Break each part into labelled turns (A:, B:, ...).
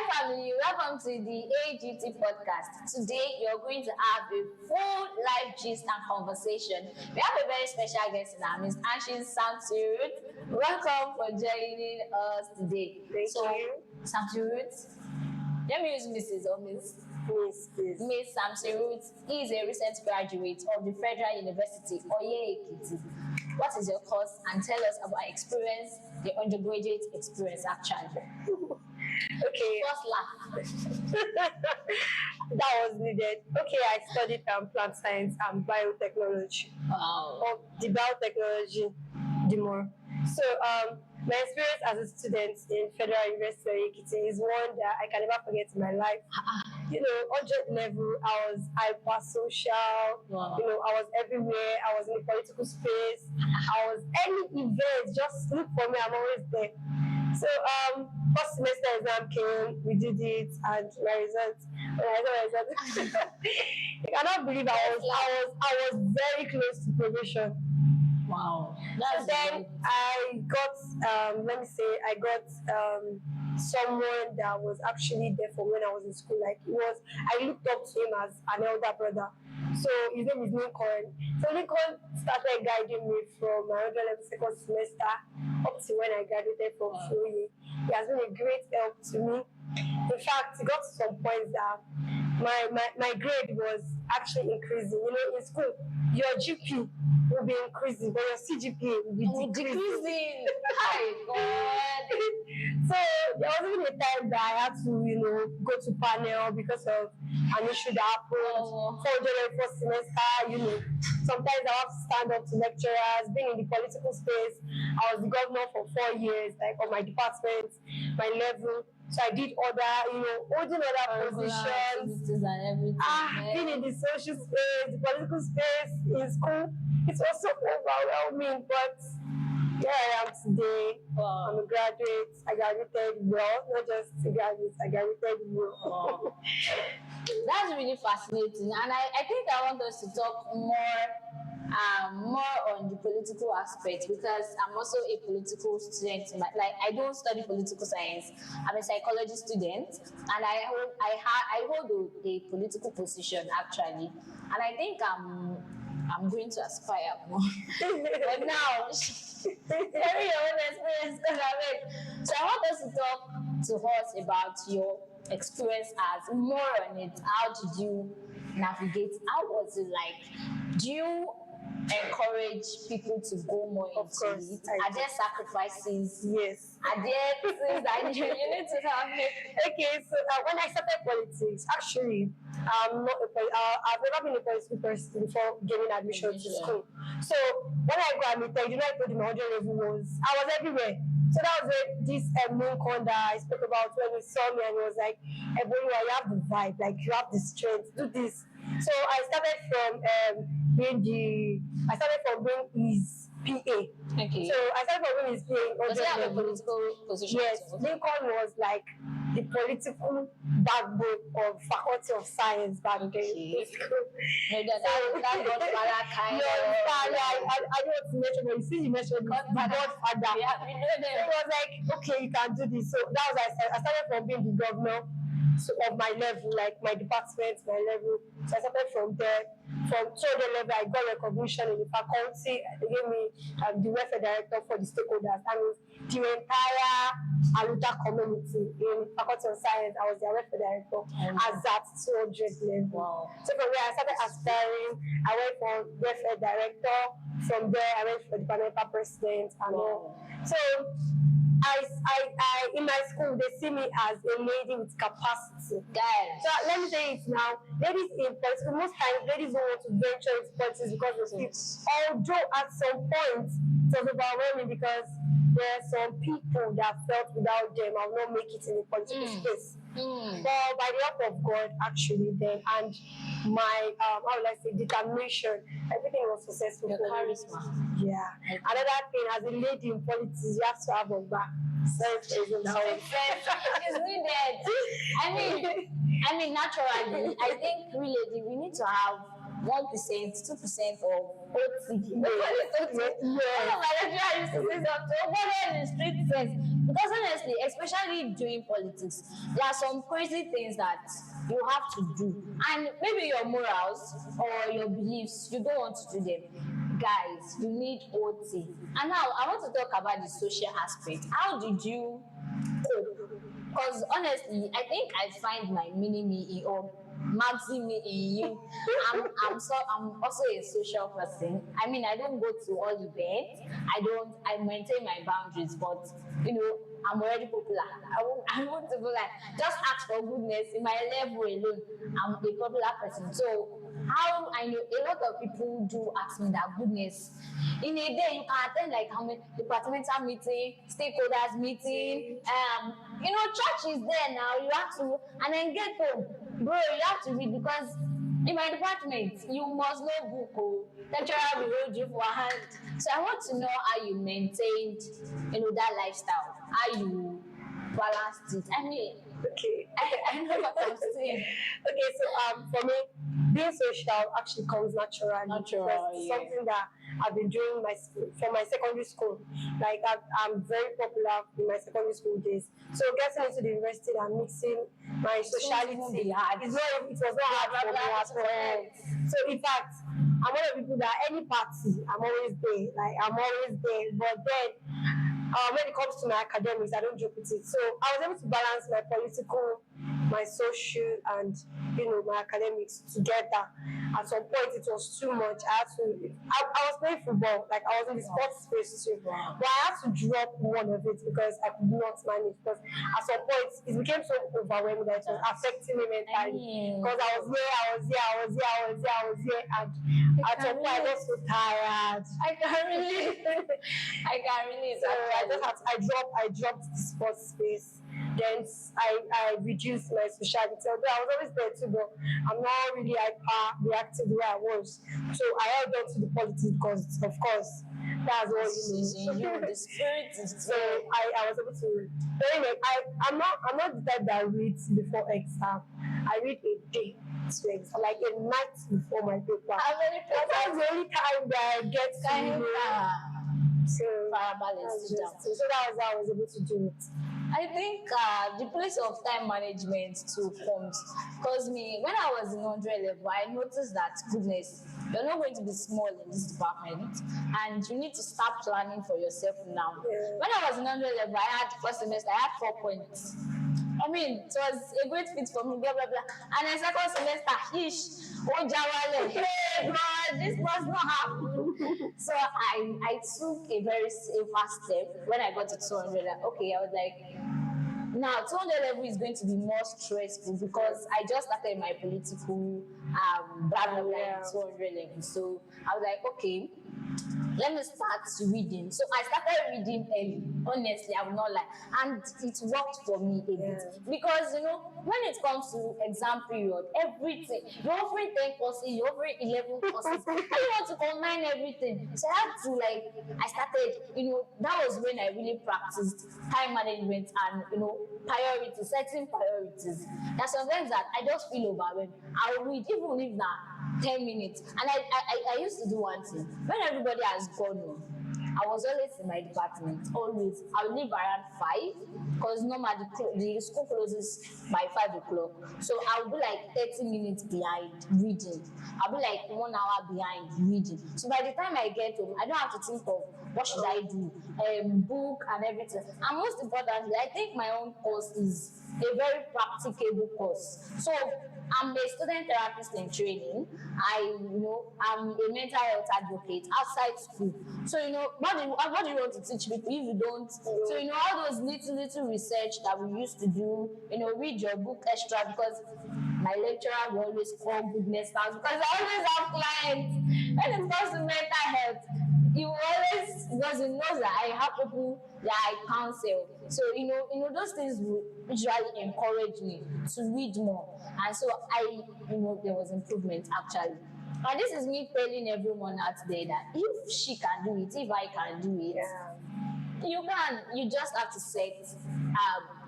A: family, welcome to the AGT podcast. Today, you're going to have a full live gist and conversation. We have a very special guest in our midst, and she's Samson Ruth. Welcome for joining us today.
B: Thank you.
A: Samson Ruth, let me use Mrs. or Miss.
B: Miss, please.
A: Miss Samson Ruth is a recent graduate of the Federal University, Ekiti. What is your course, and tell us about experience, the undergraduate experience actually.
B: Okay.
A: First laugh.
B: That was needed. Okay, I studied plant science and biotechnology.
A: Wow.
B: Or the biotechnology, the more. So, my experience as a student in Federal University of Ekiti is one that I can never forget in my life. You know, 100 level, I was hyper social.
A: Wow.
B: You know, I was everywhere. I was in the political space. I was any event, just look for me. I'm always there. So, first semester exam came, we did it, and my results. When I saw my results, you cannot believe I was very close to probation.
A: Wow.
B: So then I got, let me say, I got someone that was actually there for when I was in school. Like I looked up to him as an elder brother. So his name is Lincoln. So Lincoln started guiding me from my level second semester up to when I graduated from FUE. He has been a great help to me. In fact, it got to some points that my grade was actually increasing. You know, in school, your GP will be increasing, but your CGPA will be decreasing.
A: Hi, God.
B: So there was even a time that I had to, you know, go to panel because of an issue that happened. For the first semester, you know, sometimes I have to stand up to lecturers. Being in the political space, I was the governor for 4 years, like on my department, my level. So I did other, you know, holding other positions.
A: And everything.
B: Being in the social space, the political space, in school, it was so overwhelming. But here I am today.
A: Wow.
B: I'm a graduate. I graduated well, not just a graduate. I graduated well.
A: Wow. That's really fascinating, and I think I want us to talk more on the political aspect, because I'm also a political student. Like, I don't study political science. I'm a psychology student, and I hold a political position actually, and I think I'm going to aspire more. But now, share your own experience, because so I want us to talk to us about your experience as more on it. How did you navigate? How was it like? Do you encourage people to go more into it? Are there sacrifices?
B: Yes.
A: Are there things that you need to have?
B: Okay, so when I started politics, actually, I'm not I've never been a political person before getting admission to school. So when I graduated, you know, I told you my 100 level I was everywhere. So that was this Lincoln that I spoke about when he saw me, and he was like, Ebony, you have the vibe, like you have the strength, do this. So I started from being his PA.
A: Okay.
B: So I started from being his PA.
A: Does he have a political position?
B: Yes, Lincoln was like the political backbone of Faculty of Science back then.
A: Okay. No, that's Godfather kind of.
B: I don't want to mention, but you see, you mentioned Godfather.
A: Yeah, we know them.
B: So it was like, okay, you can do this. So that was I started from being the governor of my level, like my department, my level. So I started from there. From the level, I got recognition in the faculty. They gave me the welfare director for the stakeholders. That means the entire Aluta community in Faculty of Science. I was their welfare director as at 200 level.
A: Wow.
B: So from there, I started aspiring. I went for welfare director. From there, I went for departmental president and all. So I in my school, they see me as a lady with capacity.
A: Yes.
B: So let me say it now. Ladies in politics, most times ladies don't want to venture into politics because of it. Although at some point it was overwhelming, because there are some people that felt without them I will not make it in the political space. But by the help of God, actually, then, and my how would I say, determination, everything was successful.
A: Your charisma.
B: Yeah. Another thing, as a lady in politics, you have to have a back.
A: It's needed. I mean, naturally, I think really we need to have 1%, 2% of OT. One of my lecturers used to say something, in street sense, because Because honestly, especially during politics, there are some crazy things that you have to do, and maybe your morals or your beliefs, you don't want to do them. Guys, you need OT. And now I want to talk about the social aspect. How did you cope? Because honestly, I think I find my mini me in or maxi me in you. I'm also a social person. I mean, I don't go to all events. I maintain my boundaries, but you know, I'm already popular. I want to go like just ask for goodness in my level alone. I'm a popular person. So how I know a lot of people do ask me that goodness. In a day you can attend like how many departmental meeting, stakeholders meeting, church is there now, you have to, and then get home, bro, you have to read because in my department you must know book oh, lecturer will hold you for hand. So I want to know how you maintained, that lifestyle, how you balanced it. I mean,
B: Okay.
A: I know what I'm saying.
B: Okay, so for me, being social actually comes naturally.
A: Natural,
B: Because it's
A: yeah.
B: something that I've been doing from my secondary school. Like I'm very popular in my secondary school days. So getting into the university and mixing my sociality,
A: Be hard.
B: it was not hard for me at all. So in fact, I'm one of the people that any party, I'm always there. Like I'm always there. But then when it comes to my academics, I don't joke with it. So I was able to balance my political, my social, and my academics together. At some point, it was too much. I was playing football, like I was in the sports space too, but I had to drop one of it because I could not manage. Because at some point, it became so overwhelming that it was affecting me mentally. Because I was here, and at some point, I got so tired.
A: I can relate. I can relate.
B: So I dropped the sports space. Then I reduced my sociality. Although I was always there too, but I'm not really hyper reactive the way I was. So I held on to the politics because, of course, that's what
A: The spirit is
B: so I was able to. But anyway, I'm not the type that reads before exam. I read a day to exam, like a night before my paper. That's the only time that I get to so that was how I was able to do it.
A: I think the place of time management too comes because when I was in 100 level, I noticed that goodness, you're not going to be small in this department, and you need to start planning for yourself now.
B: Yeah.
A: When I was in 100 level, I had first semester, I had 4 points. I mean, it was a great fit for me, blah blah blah. And then second semester, oh Jawale, hey God, this must not happen. So I took a very safer step when I got to 200. Okay, I was like, now 200 level is going to be more stressful because I just started my political blah blah blah in 200 level. So I was like, okay, let me start reading. So I started reading early. Honestly, I will not lie, and it worked for me a bit because when it comes to exam period, everything you're offering 10 courses, you're offering 11 courses. I don't want to combine everything, so I had to I started. That was when I really practiced time management and priorities, setting priorities. There's sometimes that I just feel overwhelmed. I'll read even if not 10 minutes. And I used to do one thing. When everybody has gone home, I was always in my department. Always. I would leave around 5 because normally the school closes by 5 o'clock. So I would be like 30 minutes behind reading. I'll be like 1 hour behind reading. So by the time I get home, I don't have to think of what should I do, book and everything. And most importantly, I think my own course is a very practicable course. So I'm a student therapist in training. I'm a mental health advocate outside school. So what do you want to teach people if you don't? So all those little research that we used to do. Read your book extra because my lecturer will always call goodness house because I always have clients. When it comes to mental health, you always, because he knows that I have people that I counsel. So those things will usually encourage me to read more. And so there was improvement actually. And this is me telling everyone out there that if she can do it, if I can do it, You just have to set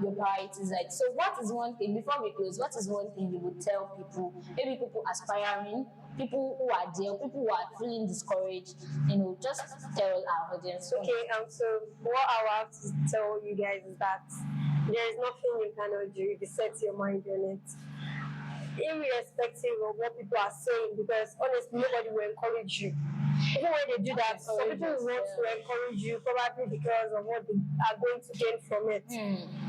A: your priorities right. So what is one thing, before we close, what is one thing you would tell people, maybe people aspiring, people who are there, people who are feeling discouraged, just tell our audience.
B: Okay, so what I will have to tell you guys is that there is nothing you cannot do if you set your mind on it, irrespective of what people are saying, because honestly, nobody will encourage you. Even when they do that, some people want to encourage you probably because of what they are going to gain from it.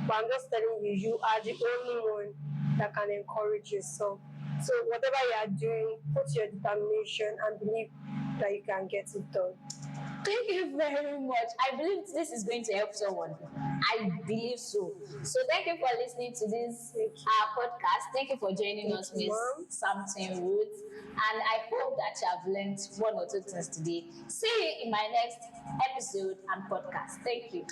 B: But I'm just telling you, you are the only one that can encourage yourself. So whatever you are doing, put your determination and believe that you can get it done.
A: Thank you very much. I believe this is going to help someone. I believe so. So thank you for listening to this podcast. Thank you for joining us, Miss Something Ruth. And I hope that you have learned one or two things today. See you in my next episode and podcast. Thank you.